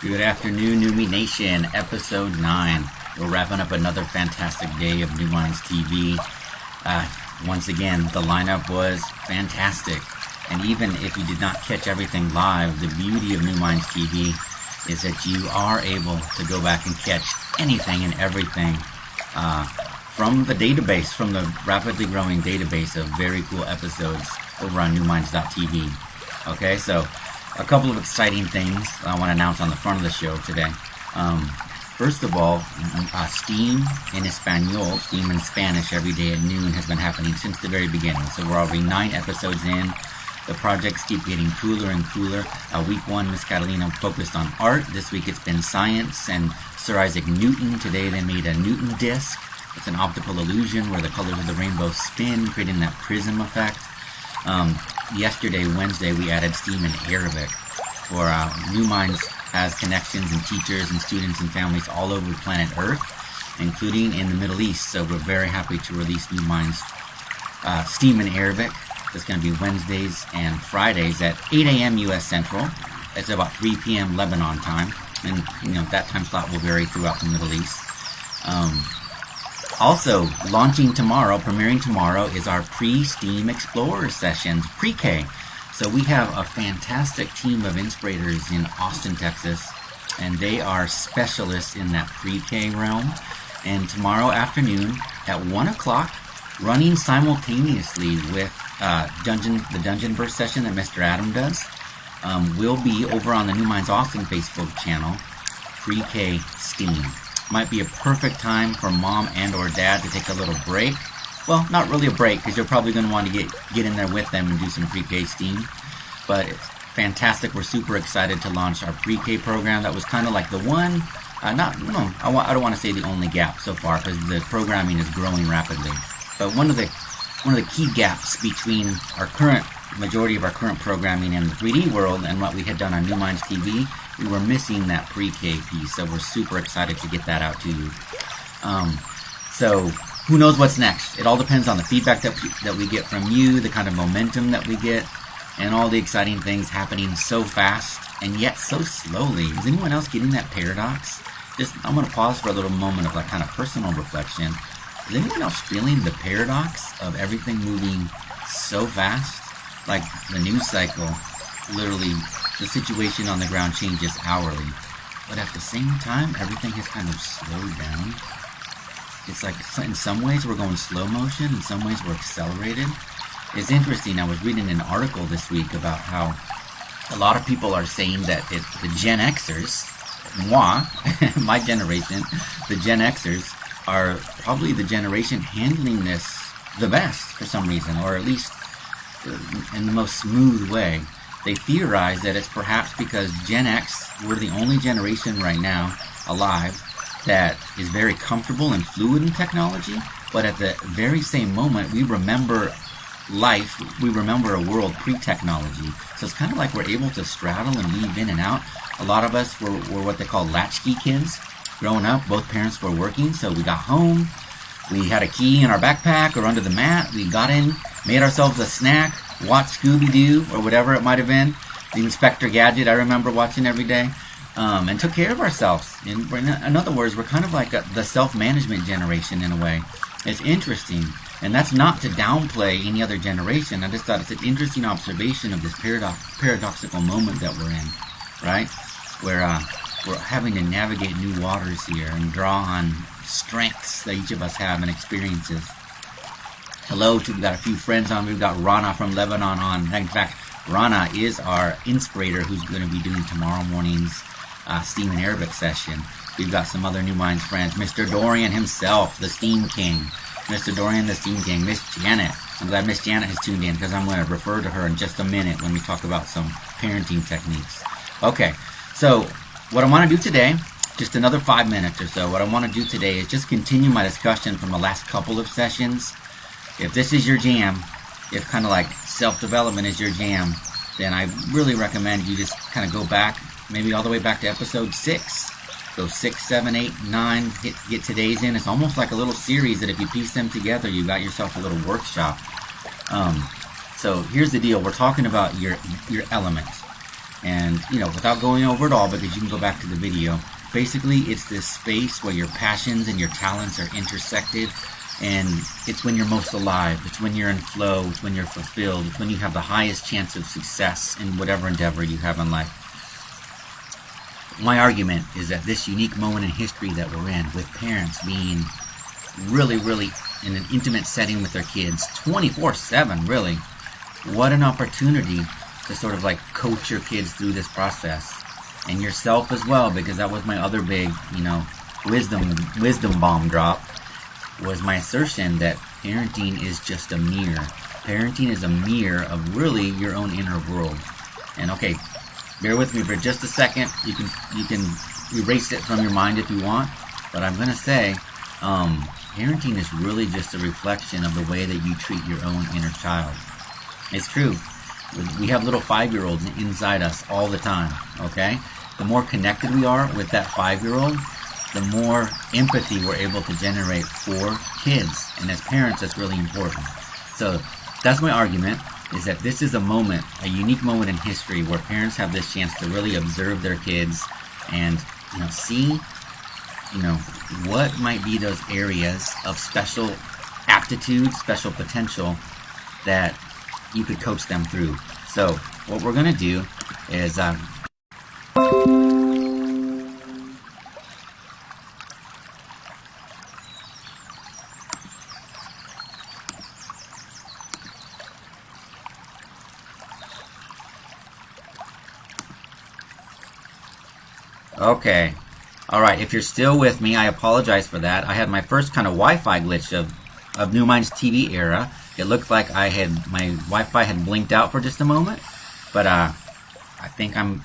Good afternoon, New Me Nation, episode 9. We're wrapping up another fantastic day of New Minds TV. Once again, the lineup was fantastic. And even if you did not catch everything live, the beauty of New Minds TV is that you are able to go back and catch anything and everything from the database, from the rapidly growing database of very cool episodes over on newminds.tv. Okay, so a couple of exciting things I want to announce on the front of the show today. First of all, Steam in Espanol, Steam in Spanish every day at noon has been happening since the very beginning. So we're already 9 episodes in. The projects keep getting cooler and cooler. Week 1, Miss Catalina focused on art. This week it's been science and Sir Isaac Newton. Today they made a Newton disc. It's an optical illusion where the colors of the rainbow spin, creating that prism effect. Yesterday, Wednesday, we added Steam in Arabic. For New Minds has connections and teachers and students and families all over planet Earth, including in the Middle East. So we're very happy to release New Minds Steam in Arabic. It's going to be Wednesdays and Fridays at 8 a.m. U.S. Central. It's about 3 p.m. Lebanon time. And, that time slot will vary throughout the Middle East. Also, launching tomorrow, premiering tomorrow, is our pre-STEAM Explorer sessions, pre-K. So we have a fantastic team of inspirators in Austin, Texas, and they are specialists in that pre-K realm. And tomorrow afternoon at 1 o'clock, running simultaneously with the Dungeonverse session that Mr. Adam does, will be over on the New Minds Austin Facebook channel, pre-K STEAM. Might be a perfect time for mom and or dad to take a little break. Well, not really a break, because you're probably going to want to get in there with them and do some pre-K STEAM. But it's fantastic. We're super excited to launch our pre-K program. That was kind of like the one, I don't want to say the only gap so far, because the programming is growing rapidly. But one of the key gaps between our majority of our current programming in the 3D world and what we had done on New Minds TV, we were missing that pre-K piece, so we're super excited to get that out to you. So who knows what's next? It all depends on the feedback that we get from you, the kind of momentum that we get, and all the exciting things happening so fast and yet so slowly. Is anyone else getting that paradox? I'm going to pause for a little moment of kind of personal reflection. Is anyone else feeling the paradox of everything moving so fast? Like the news cycle, literally, the situation on the ground changes hourly. But at the same time, everything has kind of slowed down. It's like in some ways we're going slow motion, in some ways we're accelerated. It's interesting, I was reading an article this week about how a lot of people are saying that the Gen Xers, my generation, the Gen Xers, are probably the generation handling this the best for some reason, or at least in the most smooth way. They theorize that it's perhaps because Gen X, we're the only generation right now alive that is very comfortable and fluid in technology, but at the very same moment, we remember life, we remember a world pre-technology. So it's kind of like we're able to straddle and weave in and out. A lot of us were what they call latchkey kids. Growing up, both parents were working, so we got home, we had a key in our backpack or under the mat, we got in, made ourselves a snack, watched Scooby-Doo or whatever it might have been, the Inspector Gadget I remember watching every day, and took care of ourselves. In other words, we're kind of like the self-management generation in a way. It's interesting, and that's not to downplay any other generation. I just thought it's an interesting observation of this paradoxical moment that we're in, right? Where we're having to navigate new waters here and draw on strengths that each of us have and experiences. Hello, we've got a few friends on. We've got Rana from Lebanon on. In fact, Rana is our inspirator who's going to be doing tomorrow morning's Steam in Arabic session. We've got some other New Minds friends. Mr. Dorian himself, the Steam King. Mr. Dorian, the Steam King. Miss Janet. I'm glad Miss Janet has tuned in because I'm going to refer to her in just a minute when we talk about some parenting techniques. Okay, so what I want to do today, just another 5 minutes or so, what I want to do today is just continue my discussion from the last couple of sessions. If this is your jam, if kind of like self-development is your jam, then I really recommend you just kind of go back, maybe all the way back to episode 6. Go 6, 7, 8, 9, get today's in. It's almost like a little series that if you piece them together, you got yourself a little workshop. So here's the deal. We're talking about your elements. And, without going over it all, because you can go back to the video, basically it's this space where your passions and your talents are intersected, and it's when you're most alive, it's when you're in flow, it's when you're fulfilled, it's when you have the highest chance of success in whatever endeavor you have in life. My argument is that this unique moment in history that we're in, with parents being really, really in an intimate setting with their kids, 24/7, really, what an opportunity to sort of like coach your kids through this process, and yourself as well, because that was my other big, wisdom bomb drop, was my assertion that parenting is just a mirror. Parenting is a mirror of really your own inner world. And okay, bear with me for just a second. You can erase it from your mind if you want, but I'm gonna say, parenting is really just a reflection of the way that you treat your own inner child. It's true. We have little 5-year-olds inside us all the time, okay? The more connected we are with that 5-year-old, the more empathy we're able to generate for kids. And as parents, that's really important. So that's my argument, is that this is a moment, a unique moment in history where parents have this chance to really observe their kids and, see, what might be those areas of special aptitude, special potential that you could coach them through. So what we're going to do is okay. All right, if you're still with me, I apologize for that. I had my first kind of Wi-Fi glitch of New Minds TV era. It looked like my Wi-Fi had blinked out for just a moment, but I think I'm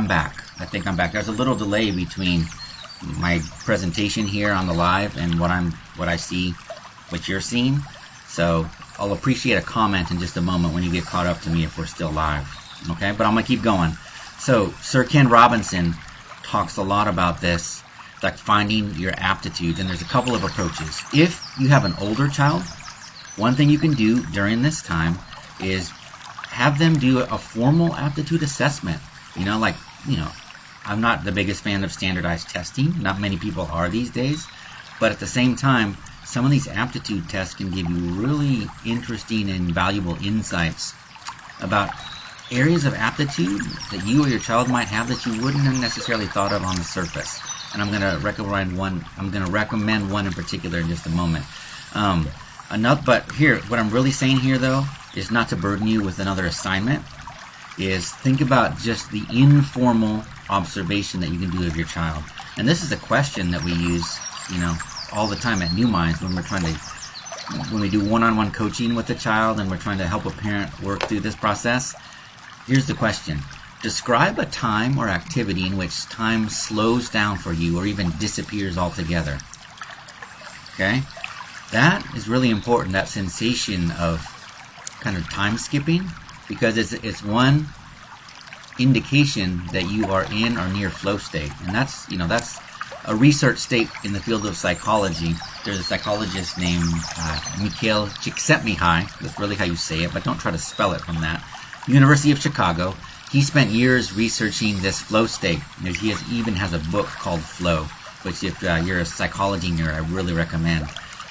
back. I think I'm back. There's a little delay between my presentation here on the live and what I see, what you're seeing. So I'll appreciate a comment in just a moment when you get caught up to me if we're still live. Okay, but I'm gonna keep going. So Sir Ken Robinson talks a lot about this, like finding your aptitudes, and there's a couple of approaches. If you have an older child, one thing you can do during this time is have them do a formal aptitude assessment. I'm not the biggest fan of standardized testing. Not many people are these days. But at the same time, some of these aptitude tests can give you really interesting and valuable insights about areas of aptitude that you or your child might have that you wouldn't have necessarily thought of on the surface. And I'm going to recommend one in particular in just a moment. But here, what I'm really saying here, though, is not to burden you with another assignment, is think about just the informal observation that you can do of your child. And this is a question that we use, all the time at New Minds when we do one-on-one coaching with a child and we're trying to help a parent work through this process. Here's the question. Describe a time or activity in which time slows down for you or even disappears altogether. Okay? That is really important, that sensation of kind of time skipping, because it's one indication that you are in or near flow state. And that's a research state in the field of psychology. There's a psychologist named Mikhail Csikszentmihalyi. That's really how you say it, but don't try to spell it from that. University of Chicago. He spent years researching this flow state. He even has a book called Flow, which if you're a psychology nerd, I really recommend.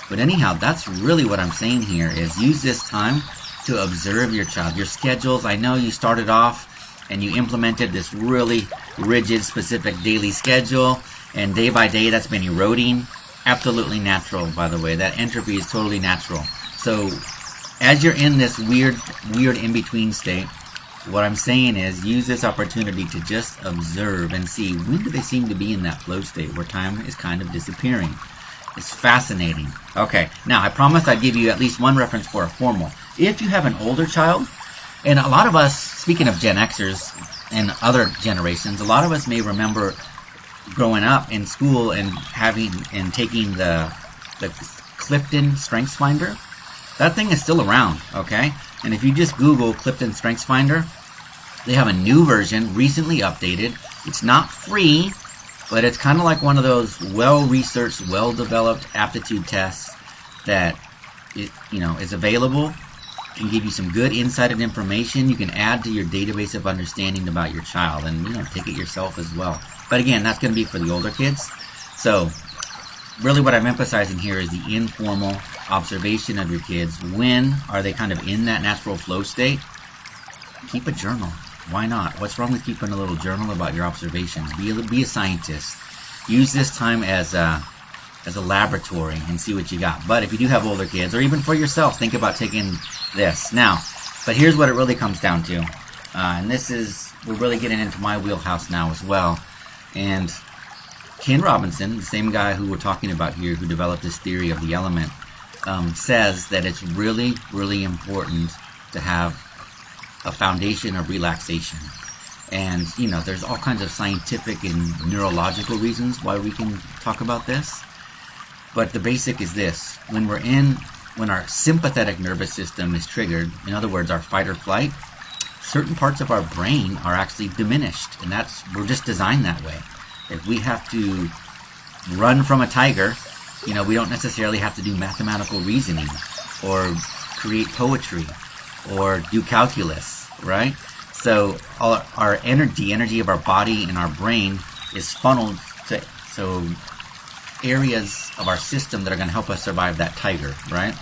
But anyhow, that's really what I'm saying here, is use this time to observe your child. Your schedules, I know you started off and you implemented this really rigid, specific daily schedule, and day by day that's been eroding. Absolutely natural, by the way. That entropy is totally natural. So as you're in this weird in-between state, what I'm saying is use this opportunity to just observe and see when do they seem to be in that flow state where time is kind of disappearing. It's fascinating. Okay, now I promised I'd give you at least one reference for a formal. If you have an older child, and a lot of us, speaking of Gen Xers and other generations, a lot of us may remember growing up in school and taking the Clifton Strengths Finder. That thing is still around, okay? And if you just Google Clifton Strengths Finder, they have a new version, recently updated. It's not free, but it's kind of like one of those well-researched, well-developed aptitude tests that is available, and give you some good insighted information you can add to your database of understanding about your child, and take it yourself as well. But again, that's going to be for the older kids. So really what I'm emphasizing here is the informal observation of your kids. When are they kind of in that natural flow state? Keep a journal. Why not? What's wrong with keeping a little journal about your observations? Be a scientist. Use this time as a laboratory and see what you got. But if you do have older kids, or even for yourself, think about taking this. Now, but here's what it really comes down to. And we're really getting into my wheelhouse now as well. And Ken Robinson, the same guy who we're talking about here, who developed this theory of the element, says that it's really, really important to have a foundation of relaxation. And, there's all kinds of scientific and neurological reasons why we can talk about this. But the basic is this. When our sympathetic nervous system is triggered, in other words, our fight or flight, certain parts of our brain are actually diminished. And we're just designed that way. If we have to run from a tiger, we don't necessarily have to do mathematical reasoning or create poetry or do calculus, right? So our energy of our body and our brain is funneled to areas of our system that are going to help us survive that tiger, right?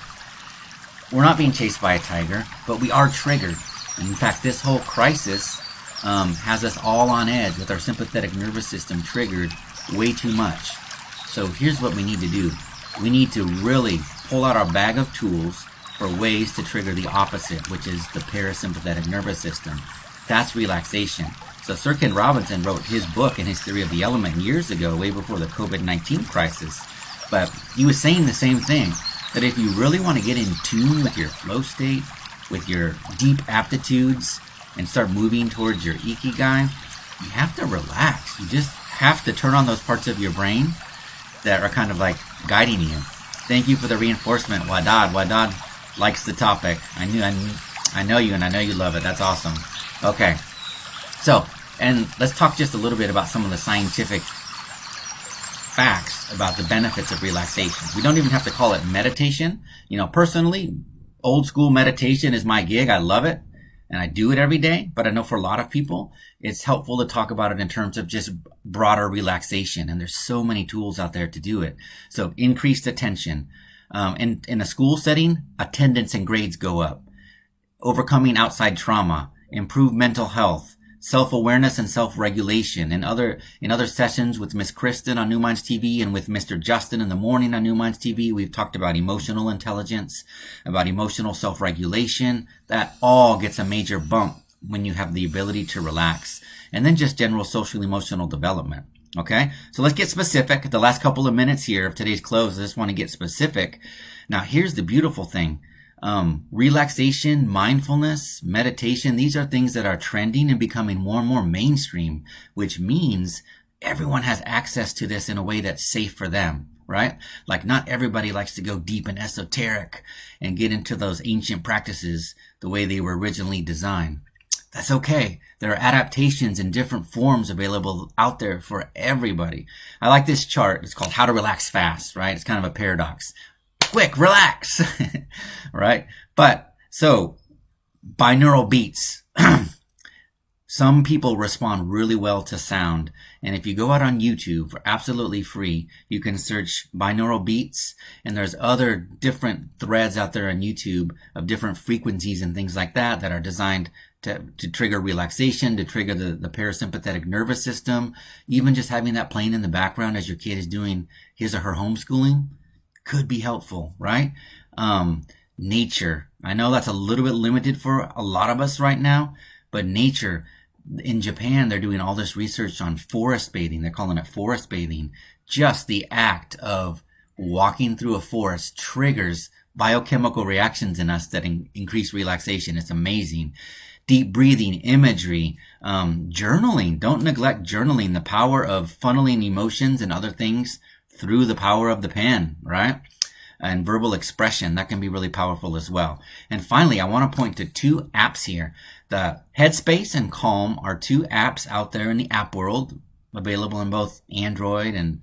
We're not being chased by a tiger, but we are triggered. In fact, this whole crisis has us all on edge with our sympathetic nervous system triggered way too much. So here's what we need to do. We need to really pull out our bag of tools for ways to trigger the opposite, which is the parasympathetic nervous system. That's relaxation. So Sir Ken Robinson wrote his book and his theory of the element years ago, way before the COVID-19 crisis. But he was saying the same thing, that if you really want to get in tune with your flow state, with your deep aptitudes, and start moving towards your ikigai, you have to relax. You just have to turn on those parts of your brain that are kind of like guiding you. Thank you for the reinforcement, Wadad. Wadad likes the topic. I know you, and I know you love it. That's awesome. Okay. So, and let's talk just a little bit about some of the scientific facts about the benefits of relaxation. We don't even have to call it meditation. Personally, old school meditation is my gig. I love it. And I do it every day, but I know for a lot of people, it's helpful to talk about it in terms of just broader relaxation. And there's so many tools out there to do it. So increased attention. And in a school setting, attendance and grades go up. Overcoming outside trauma, improved mental health, self-awareness and self-regulation. In other sessions with Miss Kristen on New Minds TV and with Mr. Justin in the morning on New Minds TV, we've talked about emotional intelligence, about emotional self-regulation. That all gets a major bump when you have the ability to relax. And then just general social emotional development. Okay? So let's get specific. The last couple of minutes here of today's close, I just want to get specific. Now, here's the beautiful thing. Relaxation, mindfulness, meditation, these are things that are trending and becoming more and more mainstream, which means everyone has access to this in a way that's safe for them, right? Like not everybody likes to go deep and esoteric and get into those ancient practices the way they were originally designed. That's okay. There are adaptations in different forms available out there for everybody. I like this chart. It's called How to Relax Fast, right? It's kind of a paradox. Quick, relax, right? But so binaural beats, some people respond really well to sound. And if you go out on YouTube for absolutely free, you can search binaural beats. And there's other different threads out there on YouTube of different frequencies and things like that are designed to trigger relaxation, to trigger the parasympathetic nervous system. Even just having that playing in the background as your kid is doing his or her homeschooling could be helpful, right? Nature. I know that's a little bit limited for a lot of us right now, but nature, in Japan, they're doing all this research on forest bathing. They're calling it forest bathing. Just the act of walking through a forest triggers biochemical reactions in us that increase relaxation. It's amazing. Deep breathing, imagery, journaling. Don't neglect journaling, the power of funneling emotions and other things through the power of the pen, right? And verbal expression, that can be really powerful as well. And finally, I want to point to two apps here. The Headspace and Calm are two apps out there in the app world, available in both Android and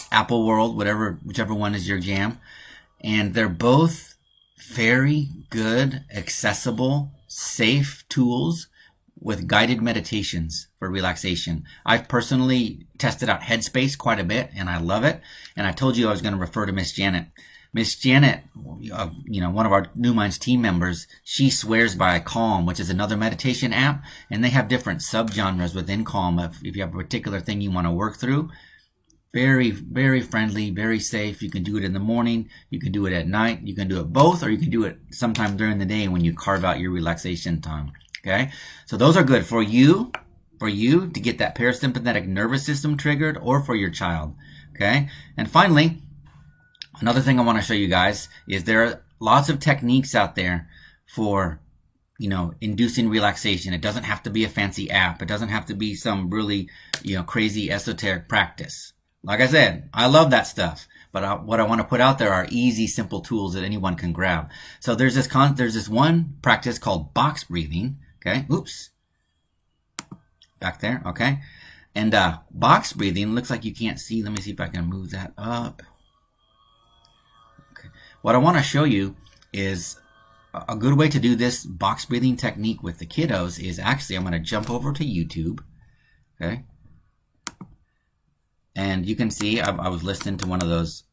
Apple world, whichever one is your jam. And they're both very good, accessible, safe tools with guided meditations for relaxation. I've personally tested out Headspace quite a bit, and I love it. And I told you I was going to refer to Miss Janet. Miss Janet, one of our New Minds team members, she swears by Calm, which is another meditation app, and they have different subgenres within Calm. If you have a particular thing you want to work through, very, very friendly, very safe. You can do it in the morning, you can do it at night, you can do it both, or you can do it sometime during the day when you carve out your relaxation time. Okay, so those are good for you to get that parasympathetic nervous system triggered, or for your child. Okay, and finally, another thing I want to show you guys is there are lots of techniques out there for, inducing relaxation. It doesn't have to be a fancy app. It doesn't have to be some really, crazy esoteric practice. Like I said, I love that stuff. But what I want to put out there are easy, simple tools that anyone can grab. So there's this one practice called box breathing. Okay. Oops. Back there. Okay. And box breathing looks like you can't see. Let me see if I can move that up. What I want to show you is a good way to do this box breathing technique with the kiddos is actually, I'm going to jump over to YouTube. Okay. And you can see I was listening to one of those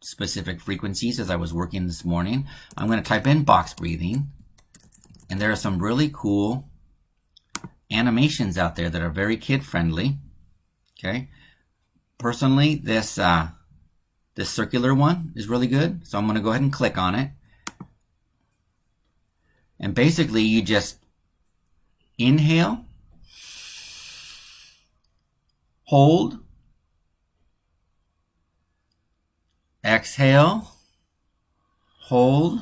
specific frequencies as I was working this morning. I'm going to type in box breathing, and there are some really cool animations out there that are very kid friendly. Okay. Personally, this circular one is really good. So I'm going to go ahead and click on it. And basically you just inhale, hold, exhale, hold,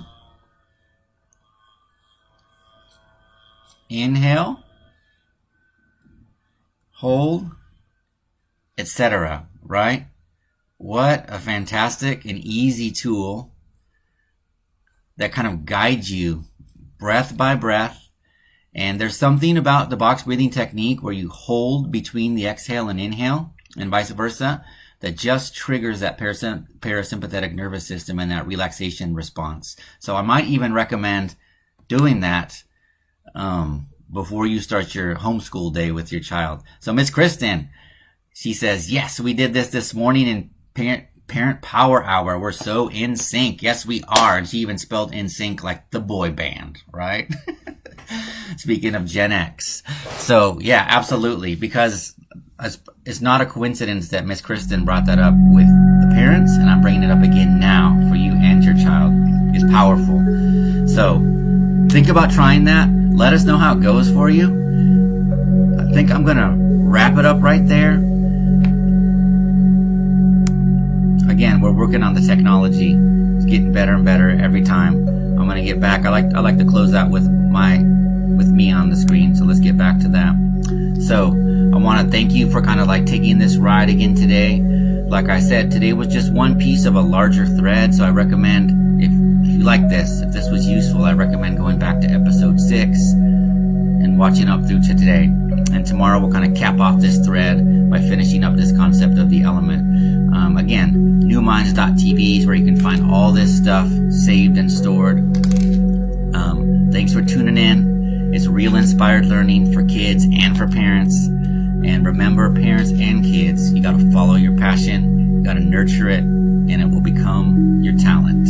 inhale, hold, etc. Right? What a fantastic and easy tool that kind of guides you breath by breath. And there's something about the box breathing technique where you hold between the exhale and inhale and vice versa that just triggers that parasympathetic nervous system and that relaxation response. So I might even recommend doing that before you start your homeschool day with your child. So Miss Kristen, she says, yes, we did this morning in Parent Power Hour. We're so in sync. Yes, we are. And she even spelled in sync like the boy band, right? Speaking of Gen X. So yeah, absolutely. Because it's not a coincidence that Miss Kristen brought that up with the parents, and I'm bringing it up again now for you and your child. It's powerful. So think about trying that. Let us know how it goes for you. I think I'm going to wrap it up right there. Again, we're working on the technology. It's getting better and better every time. I'm going to get back. I like to close out with me on the screen. So let's get back to that. So I want to thank you for kind of like taking this ride again today. Like I said, today was just one piece of a larger thread. So I recommend, if you like this, if this was useful, I recommend going back to episode 6 and watching up through to today. And tomorrow we'll kind of cap off this thread by finishing up this concept of the element. Again, newminds.tv is where you can find all this stuff saved and stored. Thanks for tuning in. It's real inspired learning for kids and for parents. And remember, parents and kids, you got to follow your passion, you got to nurture it, and it will become your talent.